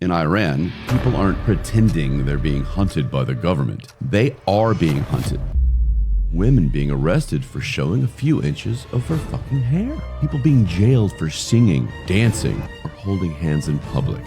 In Iran, people aren't pretending they're being hunted by the government. They are being hunted. Women being arrested for showing a few inches of her fucking hair. People being jailed for singing, dancing, or holding hands in public.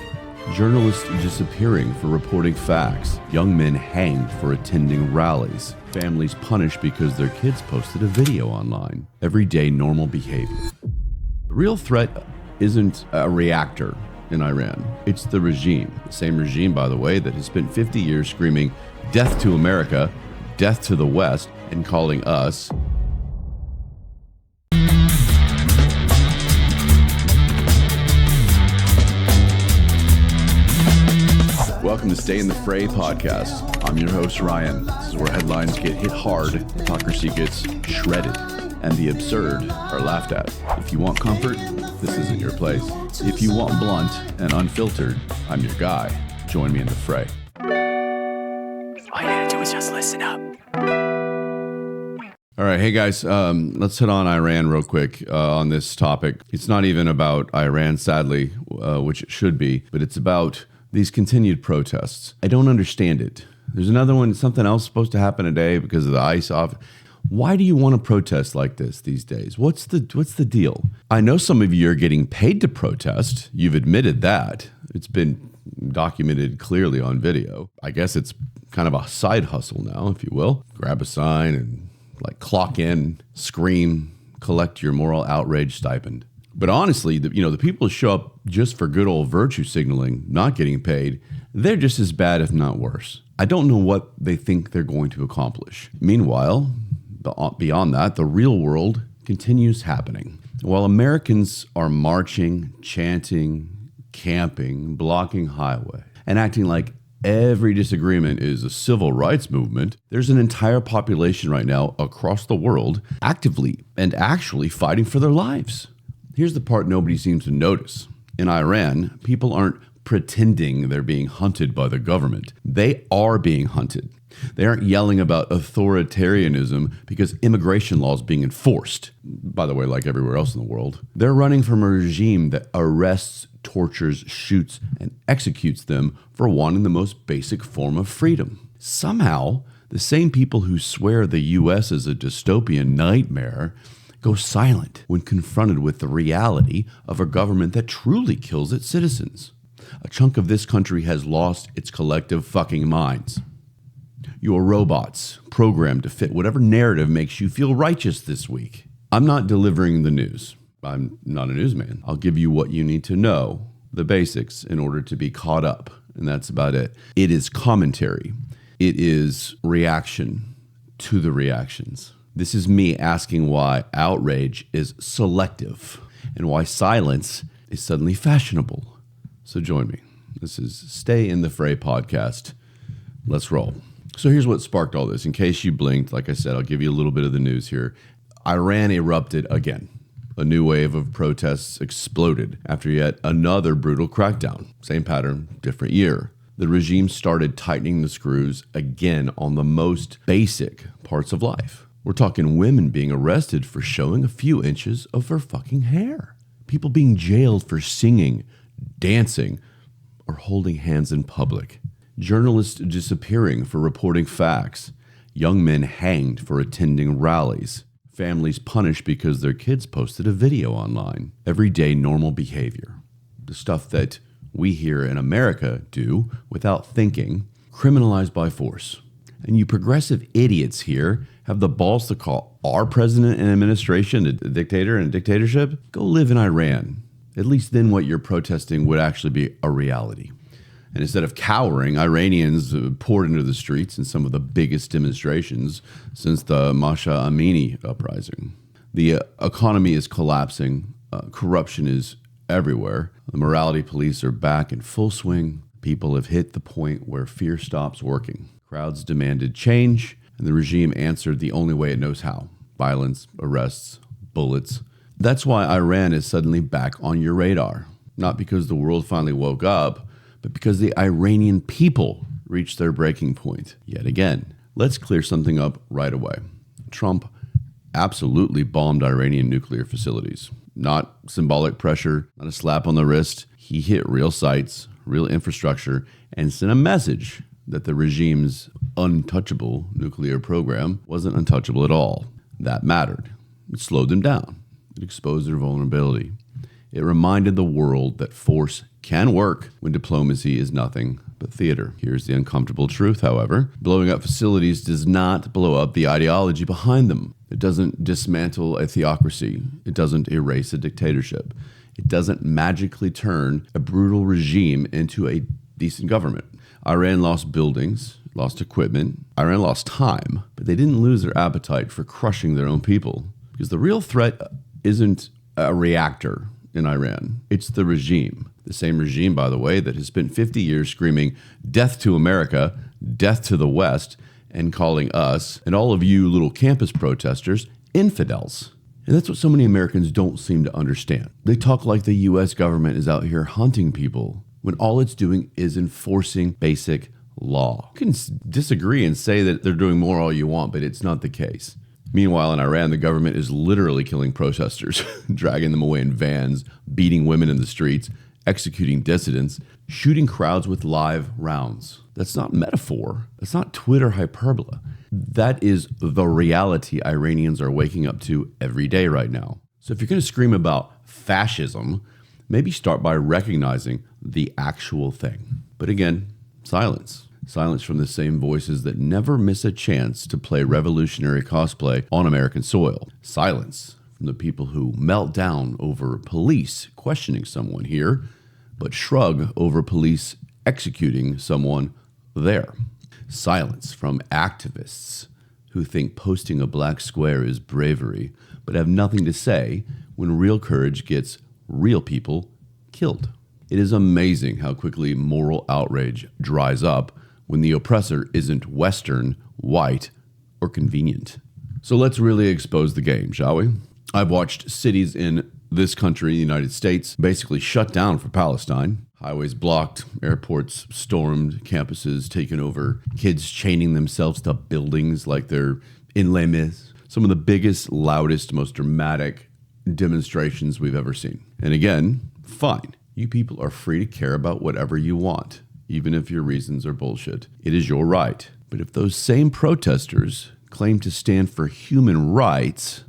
Journalists disappearing for reporting facts. Young men hanged for attending rallies. Families punished because their kids posted a video online. Everyday normal behavior. The real threat isn't a reactor in Iran. It's the regime. The same regime, by the way, that has spent 50 years screaming, "Death to America, death to the West," and calling us Welcome to Stay in the Fray podcast. I'm your host, Ryan. This is where headlines get hit hard, hypocrisy gets shredded, and the absurd are laughed at. If you want comfort, this isn't your place. If you want blunt and unfiltered, I'm your guy. Join me in the fray. All you gotta do is just listen up. All right, hey guys, let's hit on Iran real quick on this topic. It's not even about Iran, sadly, which it should be, but it's about these continued protests. I don't understand it. There's another one, something else supposed to happen today because of the ice off. Why do you want to protest like this these days? What's the deal? I know some of you are getting paid to protest. You've admitted that. It's been documented clearly on video. I guess it's kind of a side hustle now, if you will. Grab a sign and clock in, scream, collect your moral outrage stipend. But honestly, the people who show up just for good old virtue signaling, not getting paid, they're just as bad, if not worse. I don't know what they think they're going to accomplish. Meanwhile, beyond that, the real world continues happening. While Americans are marching, chanting, camping, blocking highway, and acting like every disagreement is a civil rights movement, there's an entire population right now across the world actively and actually fighting for their lives. Here's the part nobody seems to notice. In Iran, people aren't pretending they're being hunted by the government. They are being hunted. They aren't yelling about authoritarianism because immigration law is being enforced. By the way, like everywhere else in the world. They're running from a regime that arrests, tortures, shoots, and executes them for wanting the most basic form of freedom. Somehow, the same people who swear the U.S. is a dystopian nightmare go silent when confronted with the reality of a government that truly kills its citizens. A chunk of this country has lost its collective fucking minds. You are robots, programmed to fit whatever narrative makes you feel righteous this week. I'm not delivering the news. I'm not a newsman. I'll give you what you need to know, the basics, in order to be caught up, and that's about it. It is commentary. It is reaction to the reactions. This is me asking why outrage is selective and why silence is suddenly fashionable. So join me. This is Stay in the Fray podcast. Let's roll. So here's what sparked all this. In case you blinked, like I said, I'll give you a little bit of the news here. Iran erupted again. A new wave of protests exploded after yet another brutal crackdown. Same pattern, different year. The regime started tightening the screws again on the most basic parts of life. We're talking women being arrested for showing a few inches of her fucking hair. People being jailed for singing, dancing, or holding hands in public. Journalists disappearing for reporting facts. Young men hanged for attending rallies. Families punished because their kids posted a video online. Everyday normal behavior. The stuff that we here in America do without thinking, criminalized by force. And you progressive idiots here have the balls to call our president and administration a dictator and a dictatorship? Go live in Iran. At least then what you're protesting would actually be a reality. And instead of cowering, Iranians poured into the streets in some of the biggest demonstrations since the Masha Amini uprising. The economy is collapsing. Corruption is everywhere. The morality police are back in full swing. People have hit the point where fear stops working. Crowds demanded change, and the regime answered the only way it knows how. Violence, arrests, bullets. That's why Iran is suddenly back on your radar. Not because the world finally woke up, but because the Iranian people reached their breaking point yet again. Let's clear something up right away. Trump absolutely bombed Iranian nuclear facilities. Not symbolic pressure, not a slap on the wrist. He hit real sites, real infrastructure, and sent a message that the regime's untouchable nuclear program wasn't untouchable at all. That mattered. It slowed them down. It exposed their vulnerability. It reminded the world that force can work when diplomacy is nothing but theater. Here's the uncomfortable truth, however. Blowing up facilities does not blow up the ideology behind them. It doesn't dismantle a theocracy. It doesn't erase a dictatorship. It doesn't magically turn a brutal regime into a decent government. Iran lost buildings, lost equipment. Iran lost time, but they didn't lose their appetite for crushing their own people. Because the real threat isn't a reactor in Iran. It's the regime. The same regime, by the way, that has spent 50 years screaming death to America, death to the West, and calling us, and all of you little campus protesters, infidels. And that's what so many Americans don't seem to understand. They talk like the U.S. government is out here hunting people, when all it's doing is enforcing basic law. You can disagree and say that they're doing more all you want, but it's not the case. Meanwhile, in Iran, the government is literally killing protesters, dragging them away in vans, beating women in the streets, executing dissidents, shooting crowds with live rounds. That's not metaphor. That's not Twitter hyperbole. That is the reality Iranians are waking up to every day right now. So if you're going to scream about fascism, maybe start by recognizing the actual thing. But again, silence. Silence from the same voices that never miss a chance to play revolutionary cosplay on American soil. Silence from the people who melt down over police questioning someone here, but shrug over police executing someone there. Silence from activists who think posting a black square is bravery, but have nothing to say when real courage gets real people killed. It is amazing how quickly moral outrage dries up when the oppressor isn't Western, white, or convenient. So let's really expose the game, shall we? I've watched cities in this country, the United States, basically shut down for Palestine. Highways blocked, airports stormed, campuses taken over, kids chaining themselves to buildings like they're in Les Mis. Some of the biggest, loudest, most dramatic demonstrations we've ever seen. And again, fine. You people are free to care about whatever you want, even if your reasons are bullshit. It is your right. But if those same protesters claim to stand for human rights,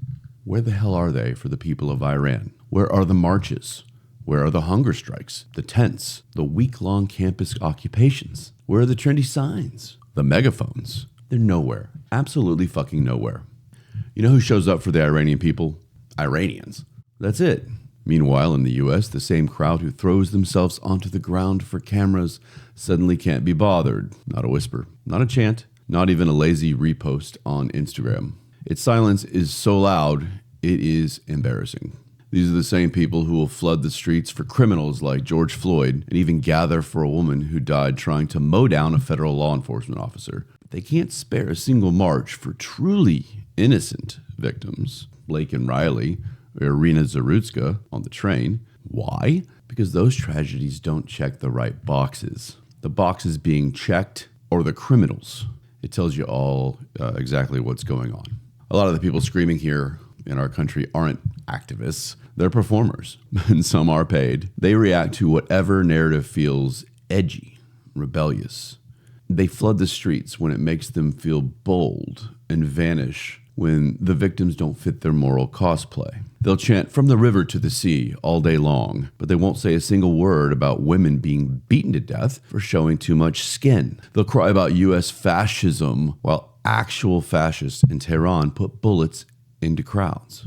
where the hell are they for the people of Iran? Where are the marches? Where are the hunger strikes, the tents, the week-long campus occupations? Where are the trendy signs, the megaphones? They're nowhere. Absolutely fucking nowhere. You know who shows up for the Iranian people? Iranians. That's it. Meanwhile, in the U.S., the same crowd who throws themselves onto the ground for cameras suddenly can't be bothered. Not a whisper, not a chant, not even a lazy repost on Instagram. Its silence is so loud, it is embarrassing. These are the same people who will flood the streets for criminals like George Floyd and even gather for a woman who died trying to mow down a federal law enforcement officer. But they can't spare a single march for truly innocent victims. Blake and Riley, or Irina Zarutska on the train. Why? Because those tragedies don't check the right boxes. The boxes being checked are the criminals. It tells you all exactly what's going on. A lot of the people screaming here in our country aren't activists. They're performers, and some are paid. They react to whatever narrative feels edgy, rebellious. They flood the streets when it makes them feel bold and vanish when the victims don't fit their moral cosplay. They'll chant from the river to the sea all day long, but they won't say a single word about women being beaten to death for showing too much skin. They'll cry about U.S. fascism while actual fascists in Tehran put bullets into crowds.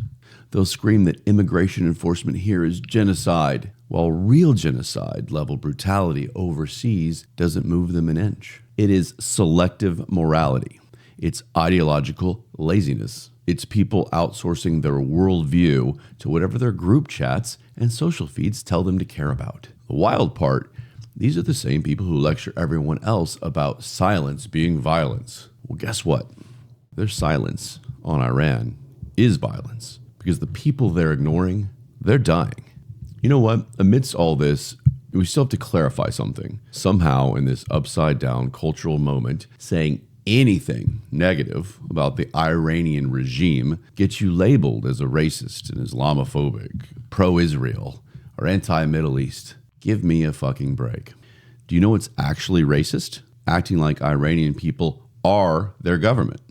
They'll scream that immigration enforcement here is genocide, while real genocide-level brutality overseas doesn't move them an inch. It is selective morality. It's ideological laziness. It's people outsourcing their worldview to whatever their group chats and social feeds tell them to care about. The wild part, these are the same people who lecture everyone else about silence being violence. Well, guess what? Their silence on Iran is violence, because the people they're ignoring, they're dying. You know what? Amidst all this, we still have to clarify something. Somehow, in this upside-down cultural moment, saying anything negative about the Iranian regime gets you labeled as a racist and Islamophobic, pro-Israel, or anti-Middle East. Give me a fucking break. Do you know what's actually racist? Acting like Iranian people are their government,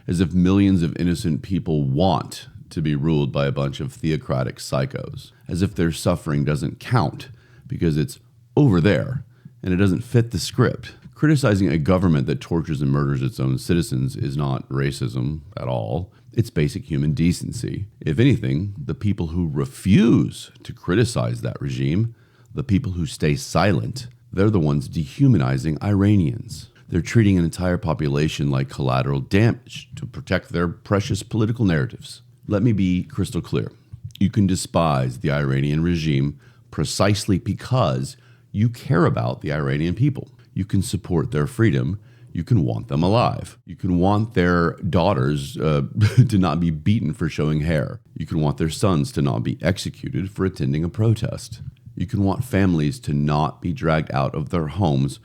as if millions of innocent people want to be ruled by a bunch of theocratic psychos, as if their suffering doesn't count because it's over there and it doesn't fit the script. Criticizing a government that tortures and murders its own citizens is not racism at all. It's basic human decency. If anything, the people who refuse to criticize that regime, the people who stay silent, they're the ones dehumanizing Iranians. They're treating an entire population like collateral damage to protect their precious political narratives. Let me be crystal clear. You can despise the Iranian regime precisely because you care about the Iranian people. You can support their freedom. You can want them alive. You can want their daughters to not be beaten for showing hair. You can want their sons to not be executed for attending a protest. You can want families to not be dragged out of their homes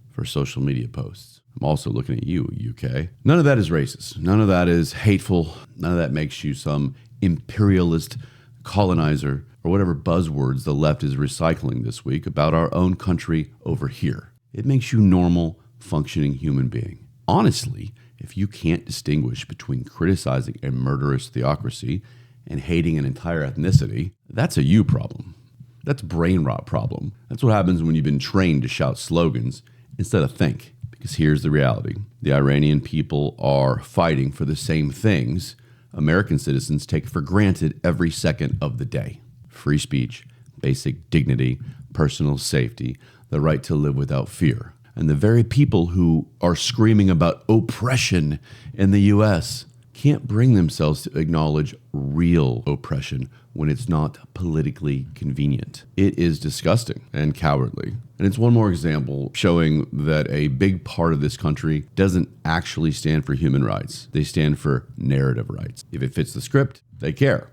for social media posts. I'm also looking at you, UK. None of that is racist. None of that is hateful. None of that makes you some imperialist colonizer or whatever buzzwords the left is recycling this week about our own country over here. It makes you normal, functioning human being. Honestly, if you can't distinguish between criticizing a murderous theocracy and hating an entire ethnicity, that's a you problem. That's brain rot problem. That's what happens when you've been trained to shout slogans instead of think. Because here's the reality. The Iranian people are fighting for the same things American citizens take for granted every second of the day. Free speech, basic dignity, personal safety, the right to live without fear. And the very people who are screaming about oppression in the U.S. can't bring themselves to acknowledge real oppression when it's not politically convenient. It is disgusting and cowardly. And it's one more example showing that a big part of this country doesn't actually stand for human rights. They stand for narrative rights. If it fits the script, they care.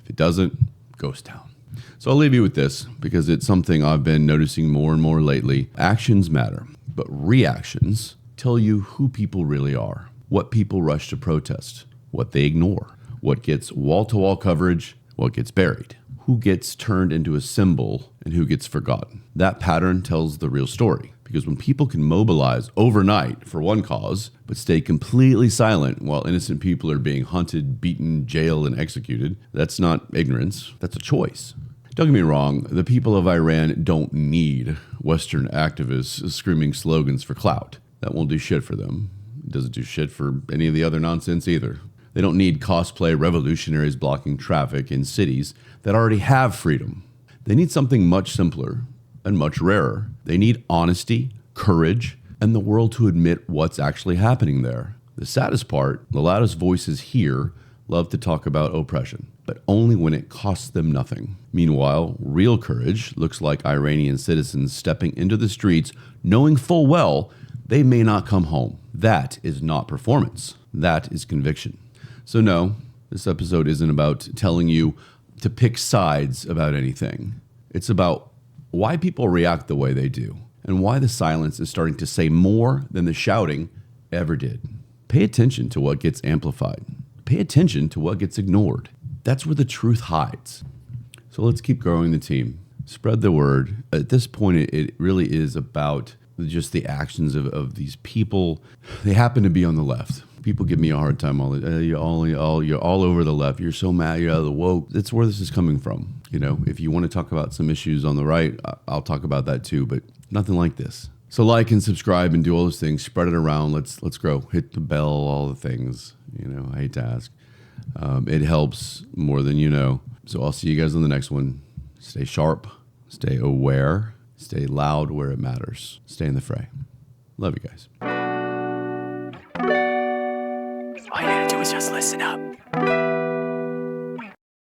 If it doesn't, ghost town. So I'll leave you with this because it's something I've been noticing more and more lately. Actions matter, but reactions tell you who people really are, what people rush to protest, what they ignore, what gets wall-to-wall coverage, what gets buried, who gets turned into a symbol, and who gets forgotten. That pattern tells the real story. Because when people can mobilize overnight for one cause, but stay completely silent while innocent people are being hunted, beaten, jailed, and executed, that's not ignorance, that's a choice. Don't get me wrong, the people of Iran don't need Western activists screaming slogans for clout. That won't do shit for them. It doesn't do shit for any of the other nonsense either. They don't need cosplay revolutionaries blocking traffic in cities that already have freedom. They need something much simpler and much rarer. They need honesty, courage, and the world to admit what's actually happening there. The saddest part, the loudest voices here love to talk about oppression, but only when it costs them nothing. Meanwhile, real courage looks like Iranian citizens stepping into the streets knowing full well they may not come home. That is not performance. That is conviction. So no, this episode isn't about telling you to pick sides about anything. It's about why people react the way they do and why the silence is starting to say more than the shouting ever did. Pay attention to what gets amplified. Pay attention to what gets ignored. That's where the truth hides. So let's keep growing the team. Spread the word. At this point, it really is about just the actions of these people. They happen to be on the left. People give me a hard time. You're all over the left. You're so mad. You're out of the woke. That's where this is coming from. You know, if you want to talk about some issues on the right, I'll talk about that too. But nothing like this. So like and subscribe and do all those things. Spread it around. Let's grow. Hit the bell. All the things. You know, I hate to ask. It helps more than you know. So I'll see you guys on the next one. Stay sharp. Stay aware. Stay loud where it matters. Stay in the fray. Love you guys. All you gotta do is just listen up.